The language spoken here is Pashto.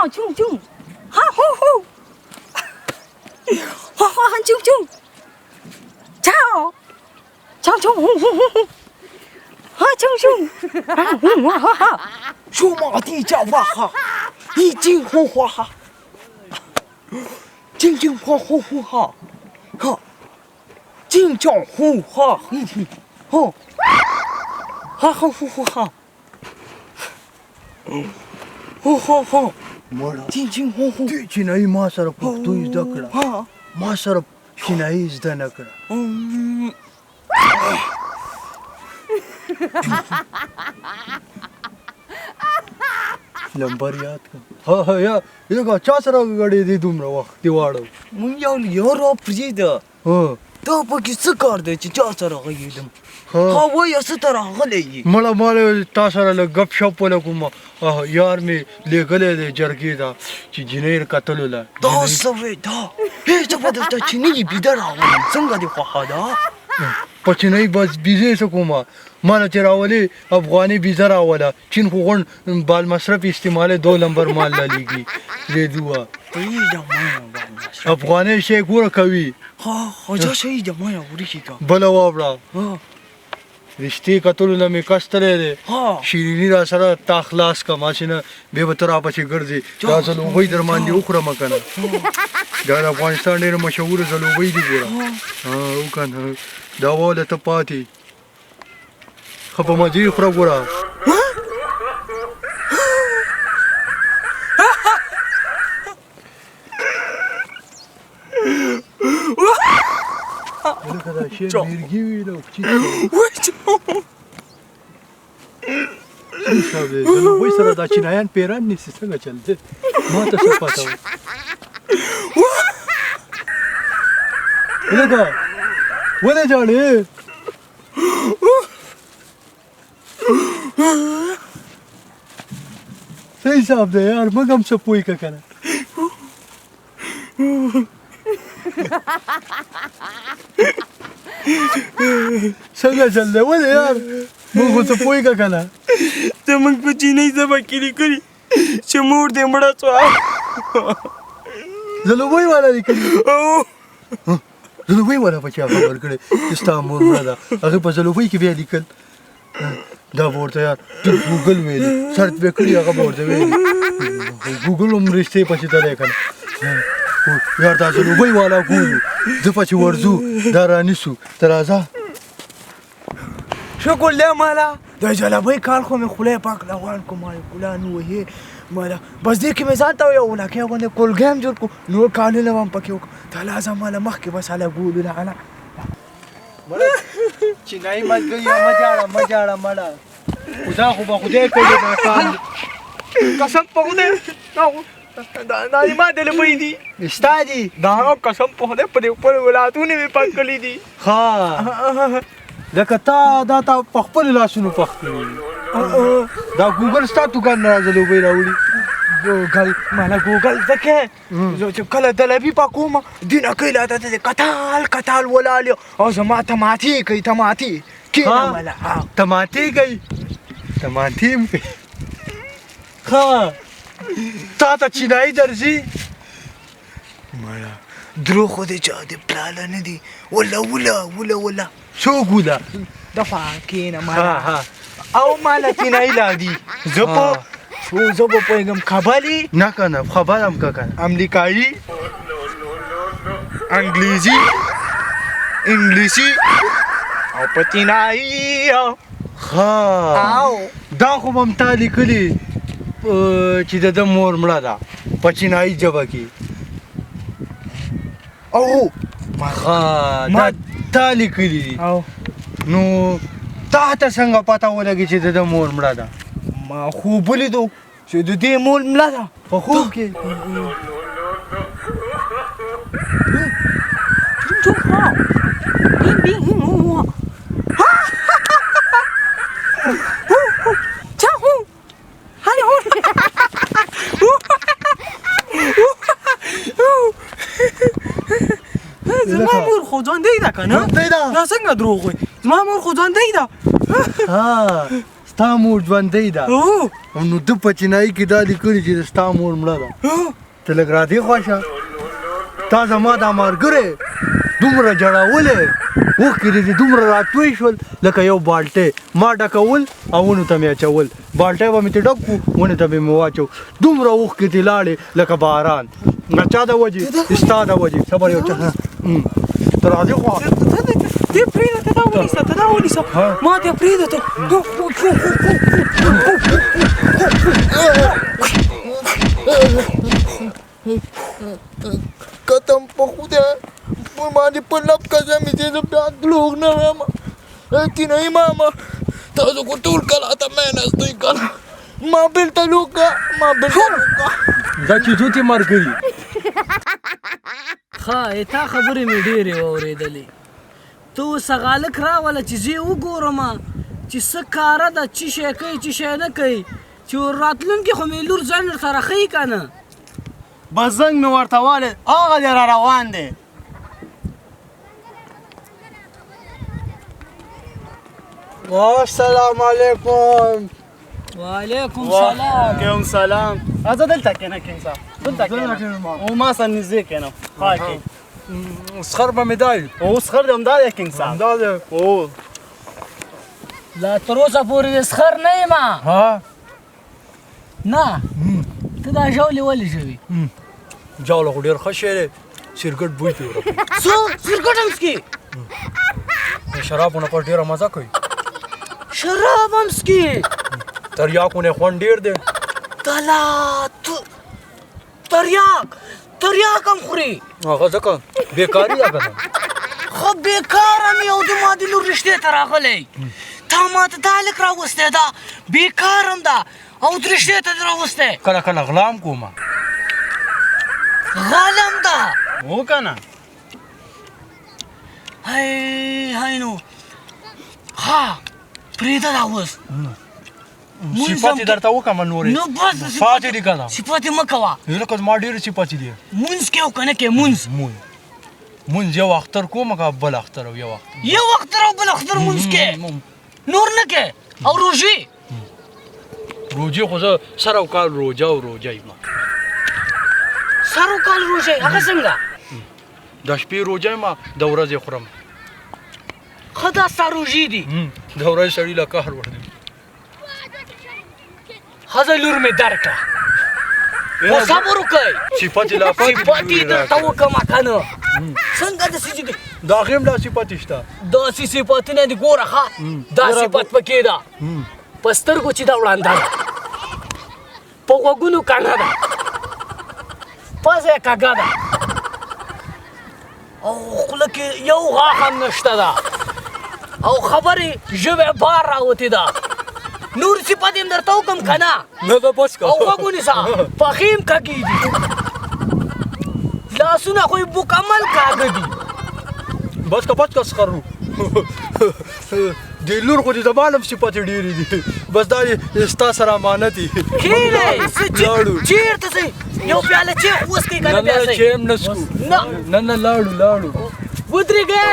chung chung. Ha ho ho. Ha ha chung chung. Chào. Chào chung hu hu hu. Ha chung chung. Ha ha. 数码地叫哇哈，一惊呼哗哈，惊惊呼呼呼哈，哈，惊叫呼哈一听，哈，哈哈呼呼哈，呼呼哈，惊惊呼呼， चिनाई मा सर पख्तो इज्दा करा हा, मा सर चिनाई इज्दा न करा नंबर याद कर हा हा या ये का चासरा गाडी दे तुमरा वक्ती वाढव मग एवढं फ्रीज हो तो पकीच करते चाचर एकदम हा हा वय असं तर हलय मला तासराला गपशप पोला कुमा यार मी लेगले दे जरकी दा ची जिनेर कतलुला दा सवे दा हे जबरदस्त चिनी बिदर आवं संग दे खहादा पछि नाही बस बिजे सकुमा मला ते रावले अफगानी बिजा रावला चीन कोण बाल मशरफ इस्तेमाल 2 नंबर माल लालीगी रे दुआ ई जमाया अफगानी शेख वर कवी हा हजा सही जमाया उरी का बला वाबड़ा हा रिश्ते कतलुला मी कस्तले रे हा शिरीनी रा सरा ताखलास का माशिना बेबतरा पछि गर्जे राजल उभय दरमान दि उखरा मकाना दार अफगानिस्तान ने मशहूर जल उभय दि गोरा हां उकान दावाले तपाती खपा मजी उखरा गोरा kada şey vergi veriyor Sabe, eu não vou estar da China yan peran ni sisa ga chalte mata sa pataw Ilaga wala jale Say saab de yaar magam sa pui ka kana Sanga chalte wala yaar मुझको तो पोई का खाना तर मग कुची नाही जमा केली करी शंभर दे मडाचो जलो वही वाला निकल जलो वही वाला पची आप बरकडे इस्तांबुल मरा अगर पर जलो वही की भी निकल दा बोलता यार तू गूगल वेली सर्च पे करी अगर बोलते वेली गूगल उमरिस्ते पची तरह खाना यार दा जलो वही वाला गूगल जपची वर्जू दारा निसू तराजा شكل لا مالا ده جلابي كالكم خلاه باك لوانكم مال فلان وهي مالا بس ديك ميزان تو ولا كي اغني كل جيم جوركو نور كالي لوان باكيو تلازم مالا مخكي بس على قولوا لا انا चिनाई मत गई मजाड़ा मड़ा खुदा खुबा खुदे कर दे काम कसम पहुदे नानी मां दिल पईदी इस्ताजी दानो कसम पहुदे पर ऊपर वाला तूने भी पक ली दी हाँ لکتا دا تا پخپل لاسونو پخپل دا گوگل ستا دکان راځلو وی راوړي گوگل مالا گوگل زکه زه چې کله دلبي پکوم دینه کله ته کتال ولالو او زما تماتی کوي تماتی کینه مالا تماتی کوي تماتیم کوي ها تا ته چینای درځي مالا درو خو دې چا دې پلاله نه دي ولا شو ګولا دفع کینه مالا او مالا چینای لادي زپو زبو پیغام خبري نه کنه خبرم کا کنه امریکایی انګلیسي او پتینای ها او دا خو ممتا لیکلی چې د مور مړه ده پچینای جبه کې او ها دا تا لیکلی او نو تا ته څنګه پتا ولګي چې د مور مړه ده ما خوب ولیدو چې د دې مور مړه ده په خوب کې زما مور خو ژوندۍ ده که نه دا څنګه دروغ وایي زما مور خو ژوندۍ ده ها ستا مور ژوندۍ ده نو ده په چینایي کې دا لیکلي چې ستا مور مړه ده ته لږ رادې خواشه تا زما دا ملګری دومره جړولې اوښکې دې دومره راتوی شول لکه یو بالټی ما ډکول او ونو ته مې اچول بالټی به مې ترې ډک کړو ونې ته به مې واچو دومره اوښکې دې لاړې لکه باران چا د وجې ستا د وجې صبر یو ته راځې خوا دې پرېږده ته دا ونیسه ما دې پرېږده ته قدم په خدای په باندې په لب قسم چې زه بیا دروغ نه وایم چینایي ماما تاسو خو ټول کله ته میناستئ کنه ما بېلته لوکه دا چې زو تې ملګري ښه تا خبرې مې ډېرې واورېدلې ته اوس هغالک راوله چې زه یې وګورم چې څه کاره ده څه شی کوي څه شی نه کوي چې راتلونکي خو مې لور ځان ورسره ښیي که نه بس زنګ مې ورته والې هغه دی را روان دی السلام علیکم وعلیکم سلام وعلیکم سلام زه دلته کېنه کینګ صاحب دلته کېنه او ما سره نږدې کېنه ها کې سخر به مې دی اوس خر دی همدا دی کینګ صاحب همدا دی او لا تر اوسه پورې د سخر نه یم ها نه ته دا ژولې ولې ژوي جاوله خو ډېر ښه شی دی سرګټ بوی پې ورکوي څه سرګټ هم څکې شرابو نه پس ډېره مزه کوي شراب هم څکې تریاکو نه خوند ډېر دی تلا تریاک هم خوري هغه ځکه بېکاري ده که نه خو بېکاره مې او د ما د لور رشتې ته راغلی تا ما ته دا هلک راوستی دا بېکار هم ده او د رشتې ته دې راوستی کله کله غلا هم کومه غالم ده هو که نه هی نو ها پرېږده دا اوس صفت یې درته وکړم نورې نو بس پاتې دي که نه صفت یې مه کوه ځکه زما ډېرې صفتې دي مونځ کې او که نه کې مونځ مونځ یو اختر کوم که بل اختر او یو اختر یو اختر او بل اختر مونځ کې نور نه کې او روژې روجې خو زه سر او کال روجه او روجه یم سر او کال روژې هغه څنګه د شپې روجه یم د ورځې خورم ښه دا ستا روژې دي د ورځې سړي له قهر ور دی ښځه لور مې درکړه خو صبر وکئ صفت یې لا صفت یې درته وکړم که نه څنګه داسې چې د هغې هم دا صفت شته داسې صفتونه دي ګوره ښه دا صفت پکې ده په سترګو چې دا وړانده ده په غوږونو کڼه ده پزه یې کږه ده او خوله کې یو غاښ هم نشته ده او خبرې ژبې بار راوتې ده نور صفت یې درته وکړم که نه نه ده بس که او غوږ ونیسه پښې هم کږې دي لاسونه خو یې مکمل کاږه دي بس که سخرو د لور خو د زما هم صفتې ډېرې دي بس دا ستا سره امانت دي کښېنئ چېرته ځئ یو پیاله چای خو وڅکئ که نه بیا ځئ چای هم نه څکو نه لاړو ودرېږئ